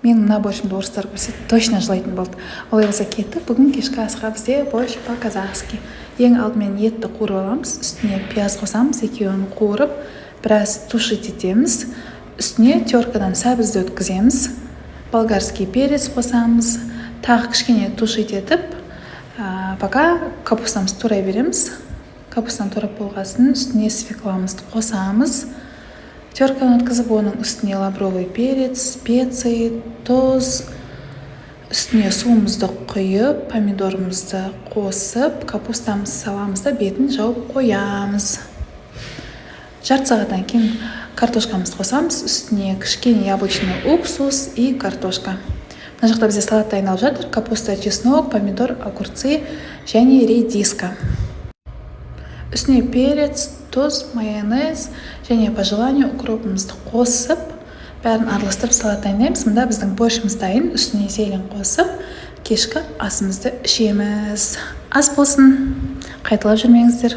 Мен мына борщымды орыстар көрсе точно жылайтын болды. Олай болса кеттік. Бүгін кешкі асқа бізде борщ по-казахски. Ең алдымен етті қуырып аламыз, үстіне пияз қосамыз, екеуін қуырып, біраз тушить етеміз. Үстіне теркадан сәбізді өткіземіз. Болгарский перец қосамыз, тағы кішкене тушить етіп, пока капустамызды турай береміз. Капустаны турап болғасын, үстіне свекламызды қосамыз. Теркадан өткізіп, оның үстіне лавровый перец, специи, тұз, үстіне суымызды құйып, помидорымызды қосып, капустамызды саламыз да бетін жауып қоямыз. Жарты сағаттан кейін картошкамызды қосамыз, үстіне кішкене яблочный уксус и картошка. Мына жақта бізде салат дайындалып жатыр: капуста, чеснок, помидор, огурцы және редиска. Үстіне перец, тұз, майонез және по желанию укропымызды қосып, бәрін араластырып салат дайындаймыз. Мында біздің борщымыз дайын. Үстіне зелень қосып, кешкі асымызды ішеміз. Ас болсын, қайталап жүрмеңіздер.